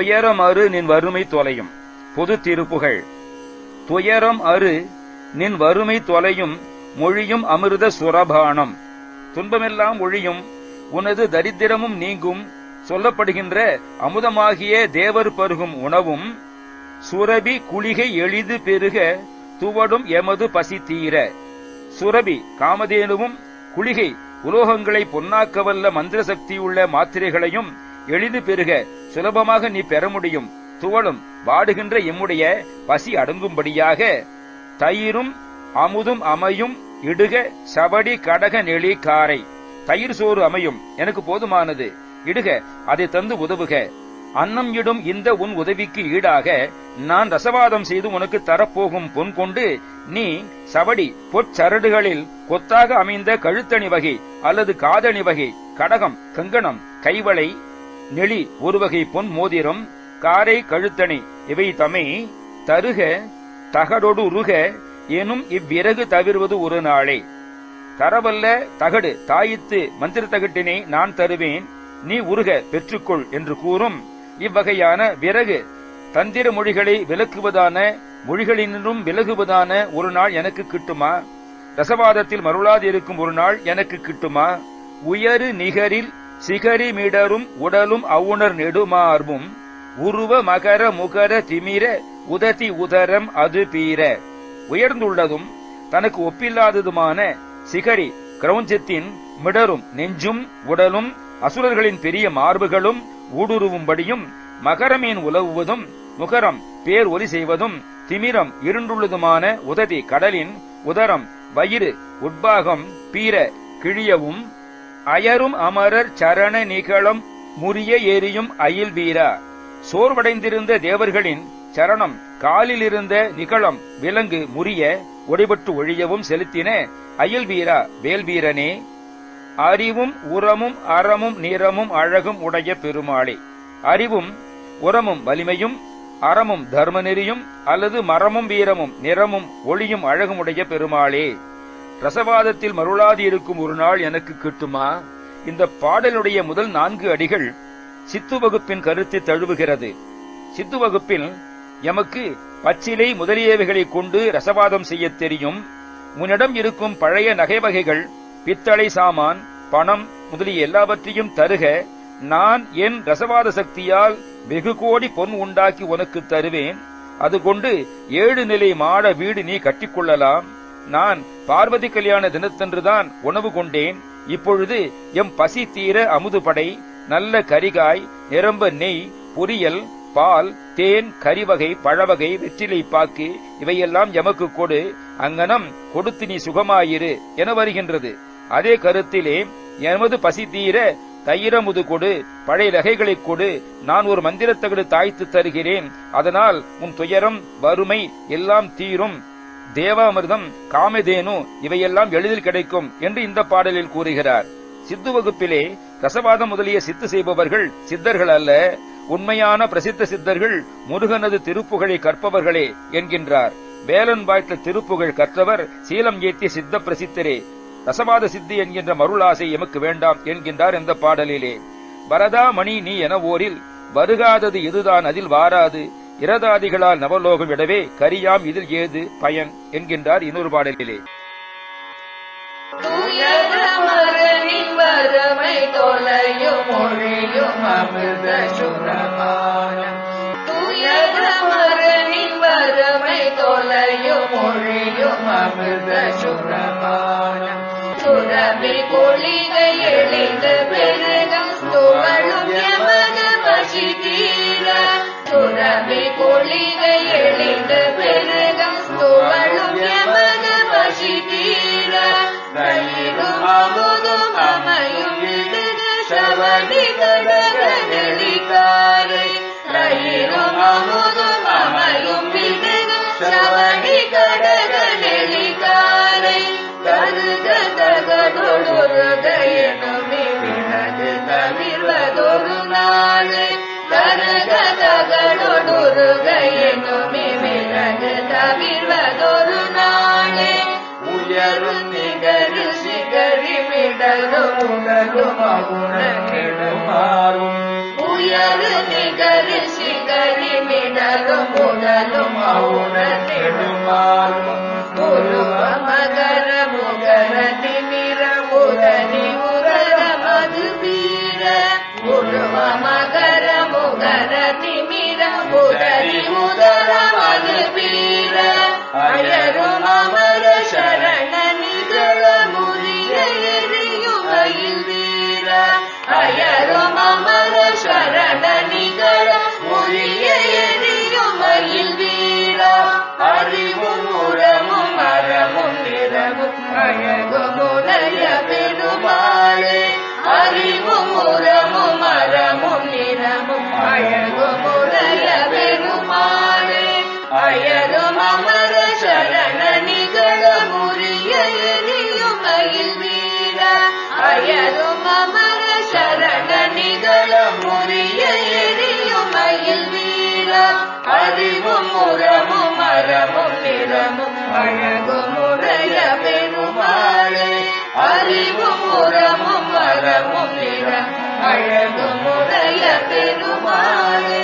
துயரம் அறு நின் வறுமை தொலையும். பொது திருப்புகழ். துயரம் அறு நின் வறுமை தொலையும் மொழியும் அமிர்த சுரபானம். துன்பமெல்லாம் ஒழியும், உனது தரித்திரமும் நீங்கும், சொல்லப்படுகின்ற அமுதமாகிய தேவர் பருகும் உணவும் சுரபி குளிகை எளிது பெருக துவடும் எமது பசி தீர. சுரபி காமதேனுவும் குளிகை உலோகங்களை பொன்னாக்கவல்ல மந்திர சக்தியுள்ள மாத்திரைகளையும் எளிது பெருக சுலபமாக நீ பெற முடியும். துவளும் வாடுகின்ற எம்முடைய பசி அடங்கும்படியாக தயிரும் அமுதும் அமையும் இடுக சவடி கடக நெளி காரை. தயிர் சோறு அமையும், எனக்கு போதுமானது. இடுக, அதை தந்து உதவுக. அன்னம் இடும் இந்த உன் உதவிக்கு ஈடாக நான் ரசவாதம் செய்து உனக்கு தரப்போகும் பொன் கொண்டு நீ சவடி பொற்சரடுகளில் கொத்தாக அமைந்த கழுத்தணி வகை அல்லது காதணி வகை, கடகம், கங்கணம், கைவளை, நெளி ஒரு வகை பொன் மோதிரம், காரை, கழுத்தணி இவை தமை தருக தகடொடு உருக எனும் இவ்விறகு தவிர்வது ஒரு நாளே. தரவல்ல தகடு தாயித்து மந்திர தகட்டினை நான் தருவேன், நீ உருக பெற்றுக்கொள் என்று கூறும் இவ்வகையான விறகு தந்திர மொழிகளை விலக்குவதான மொழிகளினின்றும் விலகுவதான ஒரு நாள் எனக்கு கிட்டுமா? ரசவாதத்தில் மருளாது இருக்கும் ஒரு நாள் எனக்கு கிட்டுமா? உயரு நிகரில் சிகரி மிடரும் உடலும் அவுணர் நெடுமார்பும் உருவ மகர முகர திமிர உததி உதரம் அது பீர. உயர்ந்துள்ளதும் தனக்கு ஒப்பில்லாததுமான சிகரி கிரௌஞ்சத்தின் மிடரும் நெஞ்சும் உடலும் அசுரர்களின் பெரிய மார்புகளும் ஊடுருவும்படியும் மகரமீன் உலவுவதும் முகரம் பேர் ஒலி செய்வதும் திமிரம் இருண்டுள்ளதுமான உததி கடலின் உதரம் வயிறு உட்பாகம் பீர கிழியவும் அயரும் அமரர் சரண நிகழம் முறிய ஏரியும் அயில் வீரா. சோர்வடைந்திருந்த தேவர்களின் சரணம் காலில் இருந்த நிகழம் விலங்கு முறிய ஒடிபட்டு ஒழியவும் செலுத்தின அயில் வீரா வேல்வீரனே. அறிவும் உரமும் அறமும் நிறமும் அழகும் உடைய பெருமாளே. அறிவும் உரமும் வலிமையும் அறமும் தர்ம நெறியும் அல்லது மரமும் வீரமும் நிறமும் ஒளியும் அழகும் உடைய பெருமாளே. ரசவாதத்தில் மருளாதி இருக்கும் ஒரு நாள் எனக்கு கிட்டுமா? இந்த பாடலுடைய முதல் 4 அடிகள் சித்து வகுப்பின் கருத்தை தழுவுகிறது. சித்து வகுப்பில் எமக்கு பச்சிலை முதலியவைகளை கொண்டு ரசவாதம் செய்ய தெரியும். உன்னிடம் இருக்கும் பழைய நகை வகைகள், பித்தளை சாமான், பணம் முதலிய எல்லாவற்றையும் தருக. நான் என் ரசவாத சக்தியால் வெகு கோடி பொன் உண்டாக்கி உனக்கு தருவேன். அது கொண்டு 7 நிலை மாட வீடு நீ கட்டிக்கொள்ளலாம். நான் பார்வதி கல்யாண தினத்தன்றுதான் உணவு கொண்டேன். இப்பொழுது எம் பசி தீர அமுதுபடை, நல்ல கரிகாய், நிரம்ப நெய், பொரியல், பால், தேன், கறிவகை, பழவகை, வெற்றிலை பாக்கு இவையெல்லாம் எமக்கு கொடு. அங்கனம் கொடுத்து நீ சுகமாயிரு என வருகின்றது. அதே கருத்திலே எமது பசி தீர தயிரமுது கொடு, பழைய நகைகளை கொடு, நான் ஒரு மந்திரத்தகடு தாய்த்து தருகிறேன். அதனால் உன் துயரம் வறுமை எல்லாம் தீரும். தேவாமிர்தம் காமதேனு இவையெல்லாம் எளிதில் கிடைக்கும் என்று இந்த பாடலில் கூறுகிறார். சித்து வகுப்பிலே ரசவாதம் முதலிய சித்து செய்பவர்கள் சித்தர்கள் அல்ல, உண்மையான பிரசித்த சித்தர்கள் முருகனது திருப்புகழை கற்பவர்களே என்கின்றார். வேலன் வாய்த்த திருப்புகழ் கற்றவர் சீலம் ஏத்திய சித்த பிரசித்தரே. ரசவாத சித்தி என்கின்ற மருளாசை எமக்கு வேண்டாம் என்கின்றார் இந்த பாடலிலே. வரதா மணி நீ என ஓரில் வருகாதது இதுதான் அதில் வாராது, இரதாதிகளால் நவலோகம் விடவே கரியாம் இதில் ஏது பயன் என்கின்றார் இன்னொரு பாடலிலே. வறுமை தொலையும் மொழியும் அமிர்த சுரபானம். துயரமரனின் வறுமை தொலையும் மொழியும் அமிர்த சுரபானம். சுரபி பொழிகை எளிந்து பெருகும் துவளும் எமக பசி தீர. சுரபி பொழிகை எளிந்து பெருகும் துவளும் எமக பசி தீர. தயிரும் அமுதும் அமையும் இடுக சவடி கடக நெளிக்காரை. தயிரும் அமுதும் அமையும் இடுக சவடி கடக நெளிக்காரை. தருக தகடொடுருக எனுமி வினது தவிர்வதொரு நாளே. தருக தகடொடுருக எனுமி வினது தவிர்வதொரு நாளே. உயரும் நிகரு சிகரி மிடரும் உடலும் அகுண கெடுமாறும். உயரு நிகரு மிடலும் உடலும் மௌன திருமாலும் உருவ மகர முகர திமிர உதரி உரர மது வீர உருவ மகர முகர திமிர உதரி உதர மது வீர அயரும் அமர சரண நிகழ முறிய எரியும் மயில் வீர அயரும் அமர சரண நிகழ முறிய எரியும் மயில் வீர அறிவும் உரமும் அறமும் நிறமும் அழகுமுடைய பெருமாளே அறிவும் உரமும் அறமும் நிறமும் அழகுமுடைய பெருமாளே அயரும் அமர சரண நிகழ முறிய எரியும் மயில் வீர அயரும் அமர சரண நிகழ முறிய எரியும் மயில் வீர அறிவும் உரமும் அறமும் நிறமும் அழகுமுடைய பெருமாளே அறிவும் உரமும் அறமும் நிறம் அழகுமுடைய பெருமாளே